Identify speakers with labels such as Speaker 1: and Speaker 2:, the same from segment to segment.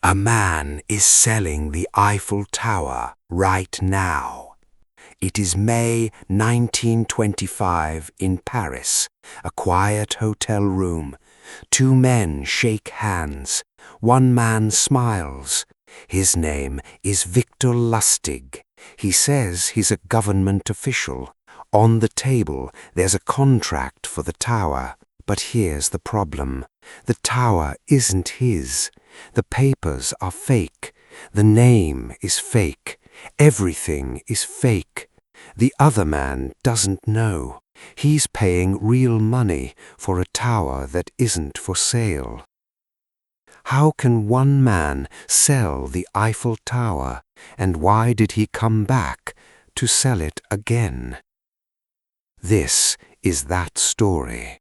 Speaker 1: A man is selling the Eiffel Tower right now. It is May 1925 in Paris, a quiet hotel room. Two men shake hands. One man smiles. His name is Victor Lustig. He says he's a government official. On the table, there's a contract for the tower. But here's the problem. The tower isn't his. The papers are fake. The name is fake. Everything is fake. The other man doesn't know. He's paying real money for a tower that isn't for sale. How can one man sell the Eiffel Tower, and why did he come back to sell it again? This is that story.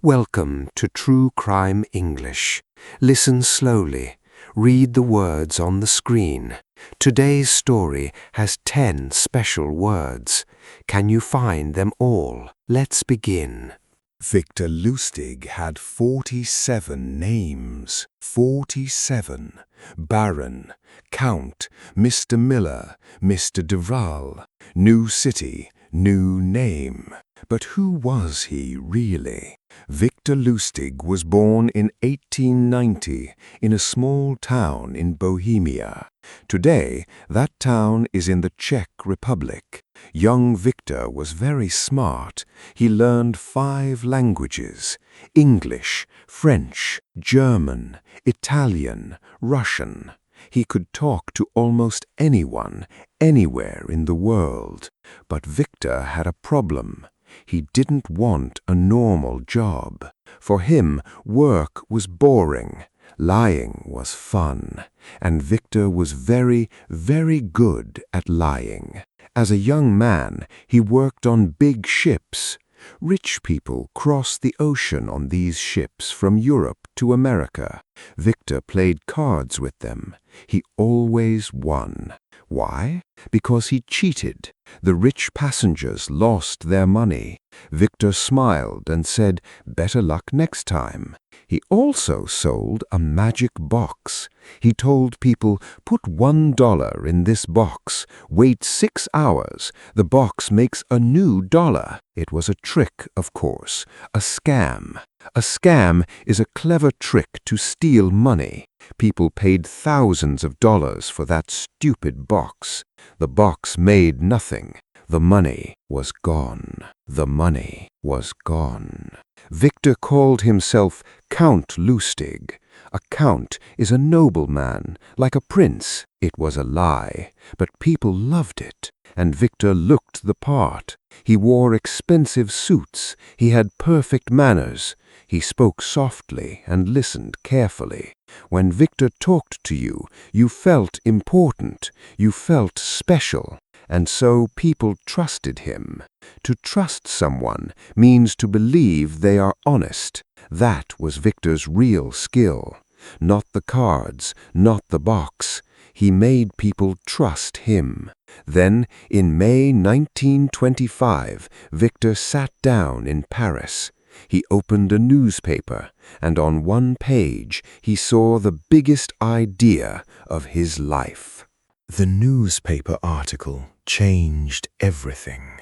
Speaker 1: Welcome to True Crime English. Listen slowly. Read the words on the screen. Today's story has 10 special words. Can you find them all? Let's begin.
Speaker 2: Victor Lustig had 47 names. 47. Baron, Count, Mr. Miller, Mr. Duval. New city, new name. But who was he really? Victor Lustig was born in 1890 in a small town in Bohemia. Today, that town is in the Czech Republic. Young Victor was very smart. He learned 5 languages: English, French, German, Italian, Russian. He could talk to almost anyone, anywhere in the world. But Victor had a problem. He didn't want a normal job. For him, work was boring. Lying was fun. And Victor was very, very good at lying. As a young man, he worked on big ships. Rich people crossed the ocean on these ships from Europe to America. Victor played cards with them. He always won. Why? Because he cheated. The rich passengers lost their money. Victor smiled and said, "Better luck next time." He also sold a magic box. He told people, "Put $1 in this box. Wait 6 hours. The box makes a new dollar." It was a trick, of course, a scam. A scam is a clever trick to steal money. People paid thousands of dollars for that stupid box. The box made nothing. The money was gone. The money was gone. Victor called himself Count Lustig. A count is a nobleman, like a prince. It was a lie, but people loved it, and Victor looked the part. He wore expensive suits. He had perfect manners. He spoke softly and listened carefully. When Victor talked to you, you felt important. You felt special. And so people trusted him. To trust someone means to believe they are honest. That was Victor's real skill. Not the cards, not the box. He made people trust him. Then, in May 1925, Victor sat down in Paris. He opened a newspaper, and on one page he saw the biggest idea of his life. The newspaper article changed everything.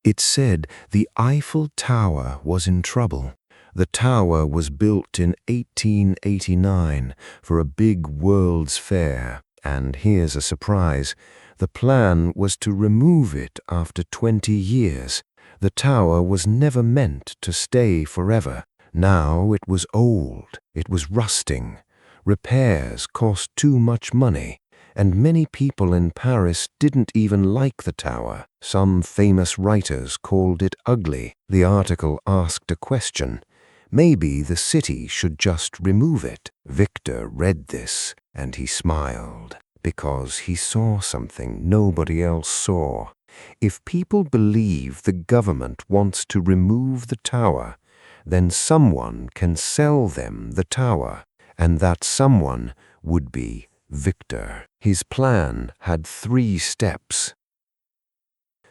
Speaker 2: It said the Eiffel Tower was in trouble. The tower was built in 1889 for a big World's Fair, and here's a surprise. The plan was to remove it after 20 years. The tower was never meant to stay forever. Now it was old. It was rusting. Repairs cost too much money. And many people in Paris didn't even like the tower. Some famous writers called it ugly. The article asked a question. Maybe the city should just remove it. Victor read this, and he smiled, because he saw something nobody else saw. If people believe the government wants to remove the tower, then someone can sell them the tower, and that someone would be Victor. His plan had 3 steps.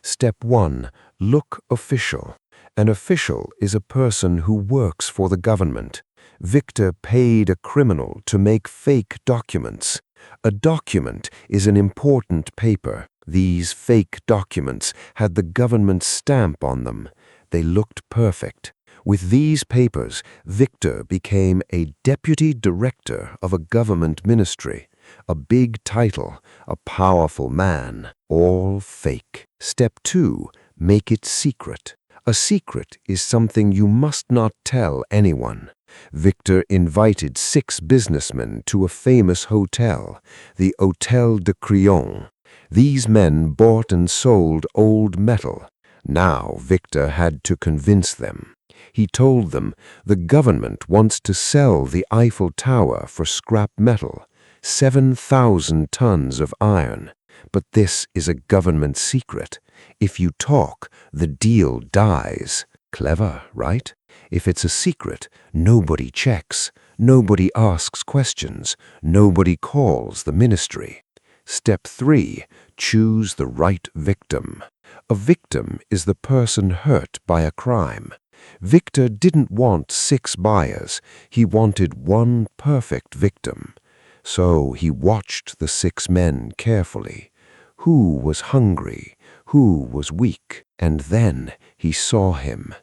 Speaker 2: Step 1. Look official. An official is a person who works for the government. Victor paid a criminal to make fake documents. A document is an important paper. These fake documents had the government's stamp on them. They looked perfect. With these papers, Victor became a deputy director of a government ministry. A big title, a powerful man, all fake. Step 2, make it secret. A secret is something you must not tell anyone. Victor invited 6 businessmen to a famous hotel, the Hôtel de Crillon. These men bought and sold old metal. Now Victor had to convince them. He told them the government wants to sell the Eiffel Tower for scrap metal, 7,000 tons of iron. But this is a government secret. If you talk, the deal dies. Clever, right? If it's a secret, nobody checks, nobody asks questions, nobody calls the ministry. Step 3, choose the right victim. A victim is the person hurt by a crime. Victor didn't want 6 buyers. He wanted one perfect victim. So he watched the 6 men carefully. Who was hungry? Who was weak? And then he saw him.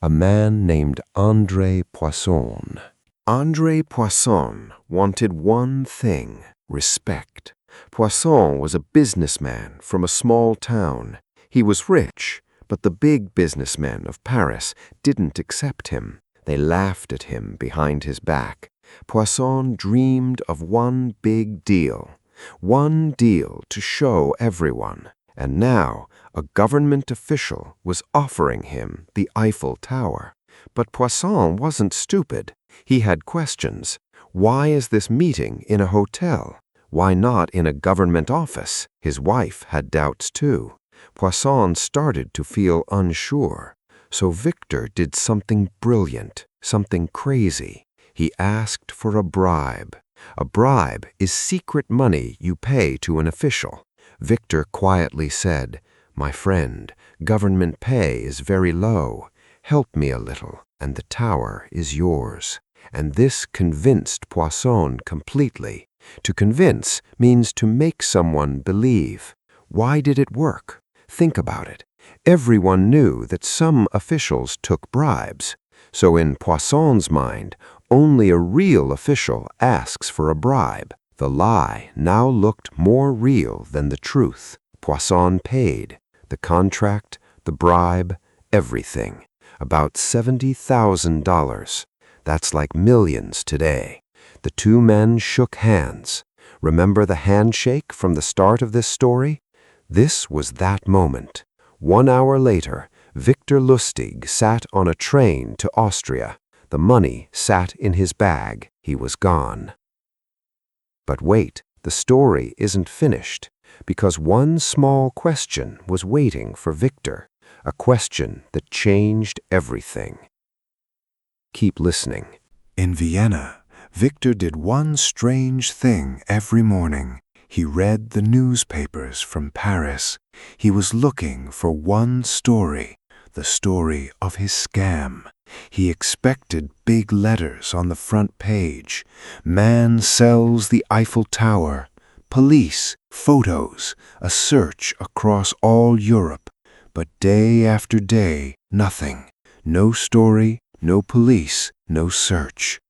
Speaker 2: A man named André Poisson. André Poisson wanted one thing: respect. Poisson was a businessman from a small town. He was rich, but the big businessmen of Paris didn't accept him. They laughed at him behind his back. Poisson dreamed of one big deal. One deal to show everyone. And now a government official was offering him the Eiffel Tower. But Poisson wasn't stupid. He had questions. Why is this meeting in a hotel? Why not in a government office? His wife had doubts too. Poisson started to feel unsure. So Victor did something brilliant, something crazy. He asked for a bribe. A bribe is secret money you pay to an official. Victor quietly said, "My friend, government pay is very low. Help me a little, and the tower is yours." And this convinced Poisson completely. To convince means to make someone believe. Why did it work? Think about it. Everyone knew that some officials took bribes. So in Poisson's mind, only a real official asks for a bribe. The lie now looked more real than the truth. Poisson paid. The contract, the bribe, everything. About $70,000. That's like millions today. The 2 men shook hands. Remember the handshake from the start of this story? This was that moment. 1 hour later, Victor Lustig sat on a train to Austria. The money sat in his bag. He was gone. But wait, the story isn't finished, because one small question was waiting for Victor, a question that changed everything. Keep listening.
Speaker 1: In Vienna, Victor did one strange thing every morning. He read the newspapers from Paris. He was looking for one story, the story of his scam. He expected big letters on the front page. Man sells the Eiffel Tower. Police, photos, a search across all Europe. But day after day, nothing. No story, no police, no search.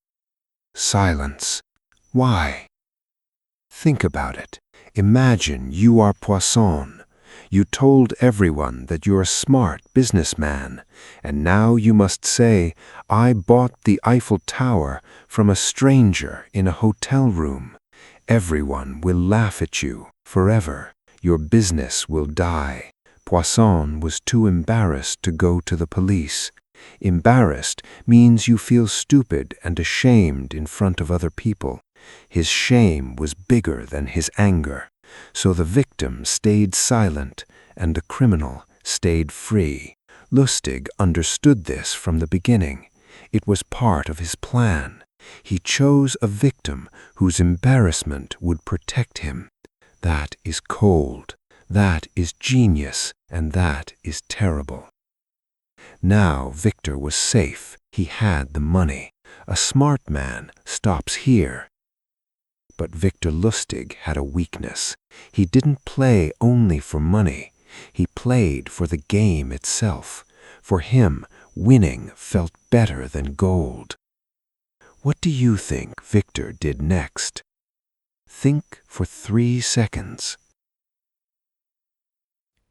Speaker 1: Silence. Why? Think about it. Imagine you are Poisson. You told everyone that you're a smart businessman, and now you must say, "I bought the Eiffel Tower from a stranger in a hotel room." Everyone will laugh at you forever. Your business will die. Poisson was too embarrassed to go to the police. Embarrassed means you feel stupid and ashamed in front of other people. His shame was bigger than his anger. So the victim stayed silent and the criminal stayed free. Lustig understood this from the beginning. It was part of his plan. He chose a victim whose embarrassment would protect him. That is cold. That is genius. And that is terrible. Now Victor was safe. He had the money.
Speaker 2: A smart man stops here. But Victor Lustig had a weakness. He didn't play only for money. He played for the game itself. For him, winning felt better than gold. What do you think Victor did next? Think for 3 seconds.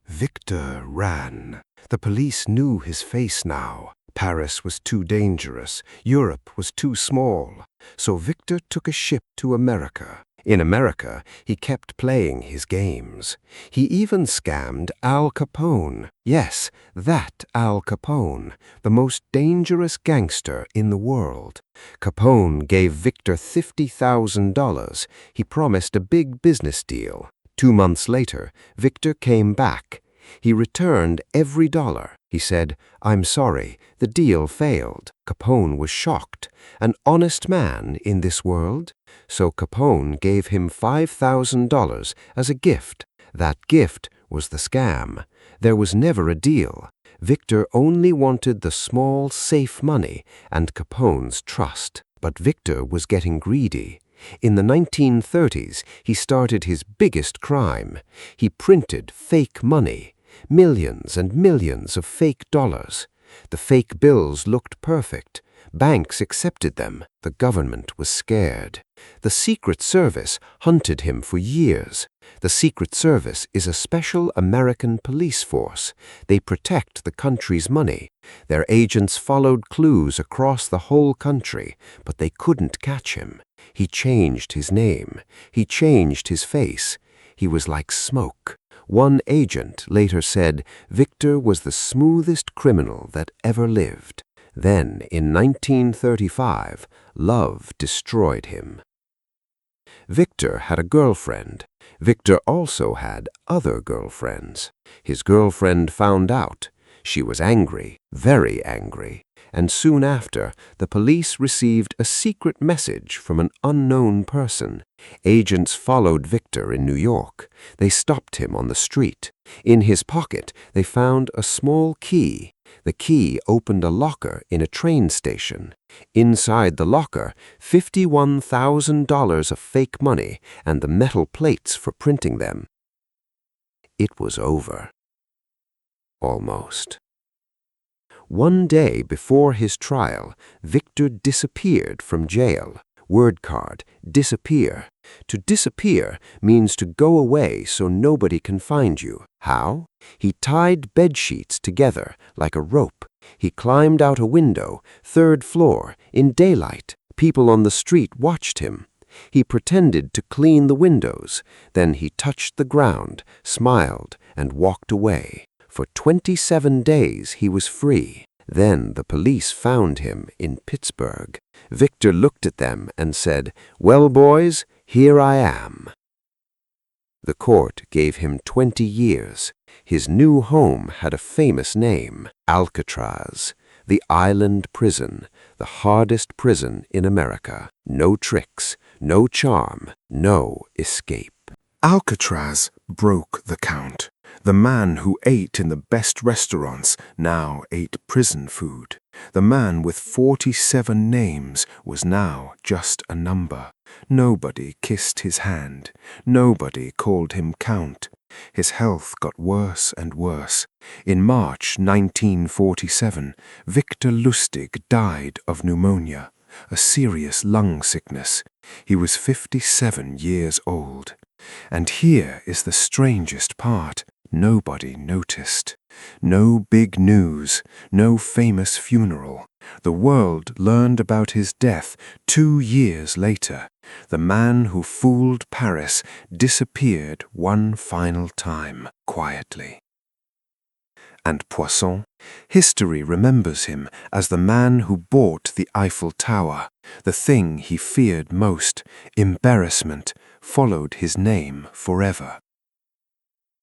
Speaker 1: Victor ran. The police knew his face now. Paris was too dangerous. Europe was too small. So Victor took a ship to America. In America, he kept playing his games. He even scammed Al Capone. Yes, that Al Capone, the most dangerous gangster in the world. Capone gave Victor $50,000. He promised a big business deal. 2 months later, Victor came back. He returned every dollar. He said, "I'm sorry, the deal failed." Capone was shocked. An honest man in this world? So Capone gave him $5,000 as a gift. That gift was the scam. There was never a deal. Victor only wanted the small, safe money and Capone's trust. But Victor was getting greedy. In the 1930s, he started his biggest crime. He printed fake money. Millions and millions of fake dollars. The fake bills looked perfect. Banks accepted them. The government was scared. The Secret Service hunted him for years. The Secret Service is a special American police force. They protect the country's money. Their agents followed clues across the whole country, but they couldn't catch him. He changed his name. He changed his face. He was like smoke. One agent later said Victor was the smoothest criminal that ever lived. Then, in 1935, love destroyed him. Victor had a girlfriend. Victor also had other girlfriends. His girlfriend found out. She was angry, very angry. And soon after, the police received a secret message from an unknown person. Agents followed Victor in New York. They stopped him on the street. In his pocket, they found a small key. The key opened a locker in a train station. Inside the locker, $51,000 of fake money and the metal plates for printing them. It was over. Almost. One day before his trial, Victor disappeared from jail. Word card, disappear. To disappear means to go away so nobody can find you. How? He tied bed sheets together like a rope. He climbed out a window, 3rd floor, in daylight. People on the street watched him. He pretended to clean the windows. Then he touched the ground, smiled, and walked away. For 27 days he was free. Then the police found him in Pittsburgh. Victor looked at them and said, "Well, boys, here I am." The court gave him 20 years. His new home had a famous name, Alcatraz, the island prison, the hardest prison in America. No tricks, no charm, no escape.
Speaker 2: Alcatraz broke the count. The man who ate in the best restaurants now ate prison food. The man with 47 names was now just a number. Nobody kissed his hand. Nobody called him Count. His health got worse and worse. In March 1947, Victor Lustig died of pneumonia, a serious lung sickness. He was 57 years old. And here is the strangest part. Nobody noticed. No big news, no famous funeral. The world learned about his death 2 years later. The man who fooled Paris disappeared one final time, quietly. And Poisson? History remembers him as the man who bought the Eiffel Tower. The thing he feared most, embarrassment, followed his name forever.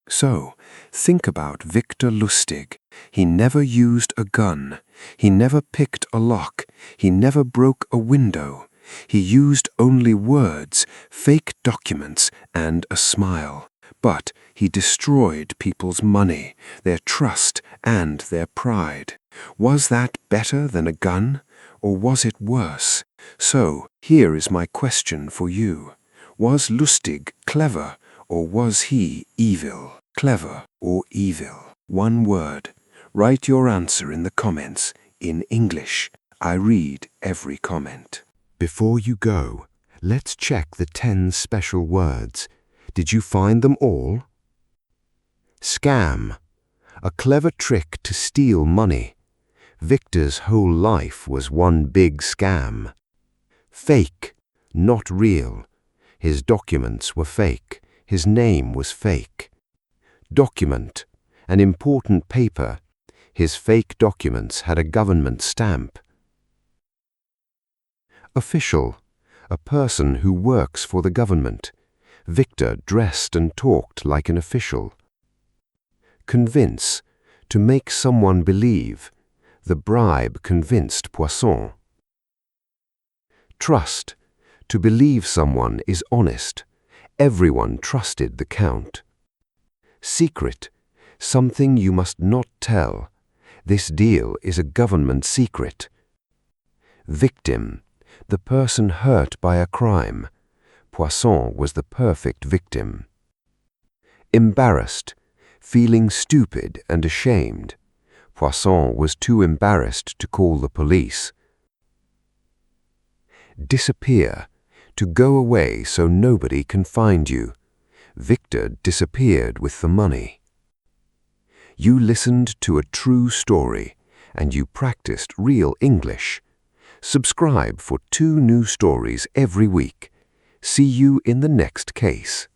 Speaker 2: So, think about Victor Lustig. He never used a gun. He never picked a lock. He never broke a window. He used only words, fake documents, and a smile. But he destroyed people's money, their trust, and their pride. Was that better than a gun? or was it worse? So, here is my question for you. Was Lustig clever, or was he evil? Clever or evil? One word. Write your answer in the comments in English. I read every comment.
Speaker 1: Before you go, let's check the 10 special words. Did you find them all? Scam. A clever trick to steal money. Victor's whole life was one big scam. Fake. Not real. His documents were fake. His name was fake. Document. An important paper. His fake documents had a government stamp. Official. A person who works for the government. Victor dressed and talked like an official. Convince. To make someone believe. The bribe convinced Poisson. Trust. To believe someone is honest. Everyone trusted the Count. Secret. Something you must not tell. This deal is a government secret. Victim. The person hurt by a crime. Poisson was the perfect victim. Embarrassed. Feeling stupid and ashamed. Poisson was too embarrassed to call the police. Disappear. To go away so nobody can find you. Victor disappeared with the money. You listened to a true story, and you practiced real English. Subscribe for 2 new stories every week. See you in the next case.